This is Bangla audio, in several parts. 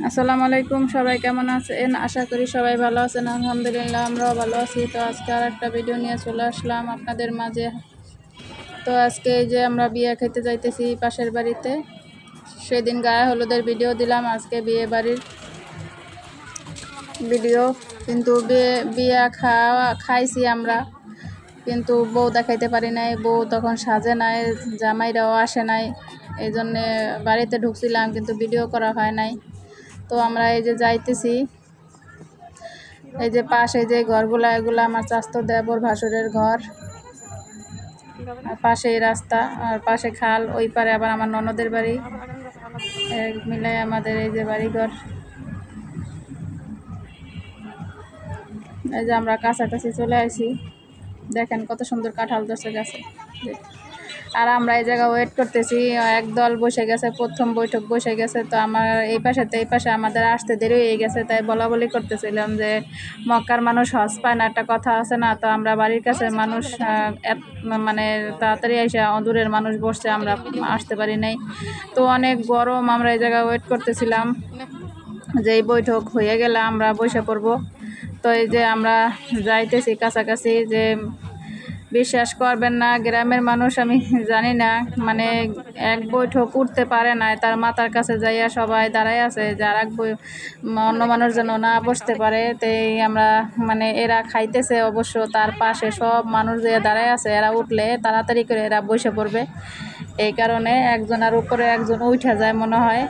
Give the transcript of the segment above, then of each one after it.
আসসালামু আলাইকুম, সবাই কেমন আছেন? আশা করি সবাই ভালো আছেন। আলহামদুলিল্লাহ আমরাও ভালো আছি। তো আজকে আর একটা ভিডিও নিয়ে চলে আসলাম আপনাদের মাঝে। তো আজকে এই যে আমরা বিয়ে খেতে যাইতেছি পাশের বাড়িতে। সেদিন গায়ে হলুদের ভিডিও দিলাম, আজকে বিয়ে বাড়ির ভিডিও। কিন্তু বিয়ে খাইছি আমরা, কিন্তু বউ দেখাইতে পারি নাই। বউ তখন সাজে নাই, জামাইরাও আসে নাই, এই জন্যে বাড়িতে ঢুকছিলাম কিন্তু ভিডিও করা হয় নাই। তো আমরা এই যে যাইতেছি, এই যে পাশে যে ঘরগুলা, এগুলো আমার চাস্তো দেবর ভাসুরের ঘর। আর পাশেই রাস্তা, আর পাশে খাল, ওই পারে আবার আমার ননদের বাড়ি। মিলাই আমাদের এই যে বাড়িঘর। এই যে আমরা কাছাকাছি চলে আসি, দেখেন কত সুন্দর কাঁঠাল ধরছে গাছে। আর আমরা এই জায়গায় ওয়েট করতেছি, একদল বসে গেছে, প্রথম বৈঠক বসে গেছে। তো আমার এই পাশে আমাদের আসতে দেরি হয়ে গেছে, তাই বলা বলি করতেছিলাম যে মক্কার মানুষ হজ পায় না, একটা কথা আছে না। তো আমরা বাড়ির কাছে মানুষ মানে তাড়াতাড়ি এসে, দূরের মানুষ বসছে, আমরা আসতে পারি নাই। তো অনেক গরম, আমরা এই জায়গায় ওয়েট করতেছিলাম যে এই বৈঠক হয়ে গেলে আমরা বসে পড়বো। তো এই যে আমরা যাইতেছি কাছাকাছি, যে বিশ্বাস করবেন না, গ্রামের মানুষ আমি জানি না, মানে এক বৈঠক উঠতে পারে না, তার মাথার কাছে যাইয়া সবাই দাঁড়ায় আছে, যার অন্য মানুষ যেন না বসতে পারে। তাই আমরা মানে এরা খাইতেছে অবশ্য, তার পাশে সব মানুষ যে দাঁড়ায় আছে, এরা উঠলে তাড়াতাড়ি করে এরা বসে পড়বে। এই কারণে একজনের উপরে একজন উঠা যায় মনে হয়,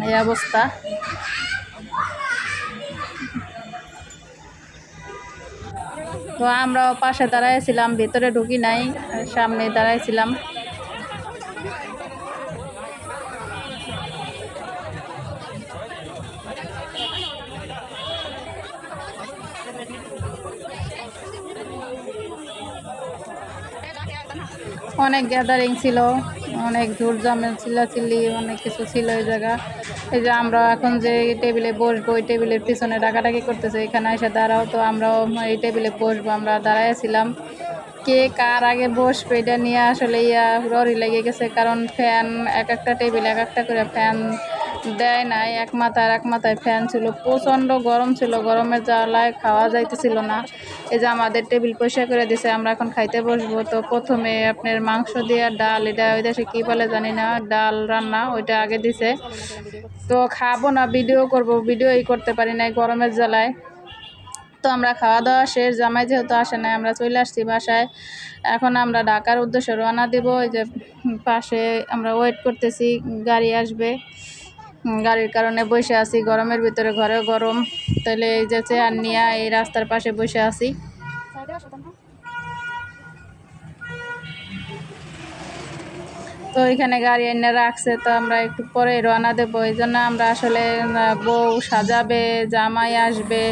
এই অবস্থা। তো আমরাও পাশে দাঁড়াইছিলাম, ভিতরে ঢুকি নাই, সামনে দাঁড়াইছিলাম। অনেক গ্যাদারিং ছিল, অনেক ঝুড়ঝামেল, চিল্লাচিল্লি, অনেক কিছু ছিল এই জায়গা। এই যে আমরা এখন যে টেবিলে বসবো, ওই টেবিলের পিছনে ডাকাডাকি করতেছে, এখানে এসে দাঁড়াও। তো আমরাও এই টেবিলে বসবো, আমরা দাঁড়াইছিলাম। কে কার আগে বসবে এটা নিয়ে আসলে ররি লেগে গেছে, কারণ ফ্যান এক একটা টেবিলে এক একটা করে ফ্যান দেয় নাই, এক মাথায় ফ্যান ছিল। প্রচণ্ড গরম ছিল, গরমের জ্বালায় খাওয়া যাইতেছিল না। এই যে আমাদের টেবিল পরিষ্কার করে দিছে, আমরা এখন খাইতে বসবো। তো প্রথমে আপনার মাংস দিয়ে ডাল, এটা ওই দেশে কী বলে জানি না, ডাল রান্না, ওইটা আগে দিছে। তো খাবো না, ভিডিও করবো, ভিডিওই করতে পারি নাই গরমের জ্বালায়। তো আমরা খাওয়া দাওয়া শেষ, জামাই যেহেতু আসে নাই, আমরা চলে আসছি বাসায়। এখন আমরা ঢাকার উদ্দেশ্যে রওনা দিব। এই যে পাশে আমরা ওয়েট করতেছি, গাড়ি আসবে, গাড়ির কারণে বসে আছি গরমের ভিতরে, ঘরেও গরম। তাহলে এই যে চেয়ার নিয়ে এই রাস্তার পাশে বসে আছি। তো এখানে গাড়ি এনে রাখছে, তো আমরা একটু পরে রওনা দেবো। এই জন্য আমরা আসলে বউ সাজাবে, জামাই আসবে,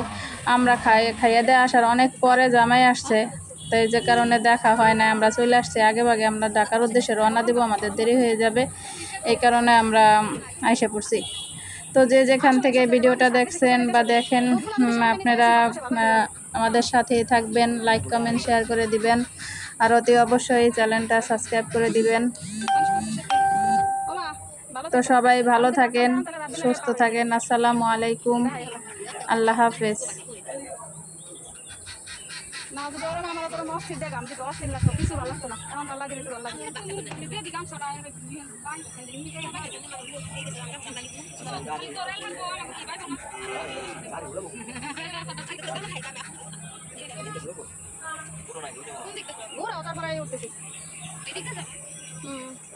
আমরা খাইয়ে দিয়ে আসার অনেক পরে জামাই আসছে, তো এই যে কারণে দেখা হয় না। আমরা চলে আসছি আগে ভাগে, আমরা ঢাকার উদ্দেশ্যে রওনা দেবো, আমাদের দেরি হয়ে যাবে, এই কারণে আমরা আইসা পড়ছি। তো যে যেখান থেকে ভিডিওটা দেখছেন বা দেখেন, আপনারা আমাদের সাথেই থাকবেন, লাইক কমেন্ট শেয়ার করে দিবেন, আর অতি অবশ্যই চ্যানেলটা সাবস্ক্রাইব করে দিবেন। তো সবাই ভালো থাকেন, সুস্থ থাকেন। আসসালামু আলাইকুম, আল্লাহ হাফেজ।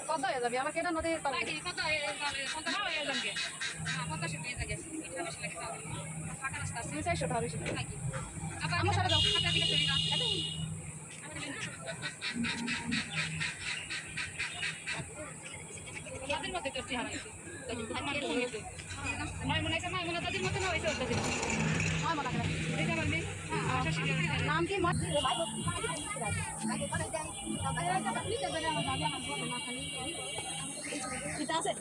কত হয়ে যাবে আমাকে এটা নদীর পারে কত হয়ে যাবে আমার সাথে যাও তাদের মধ্যে করতে হয় নাম কি আছে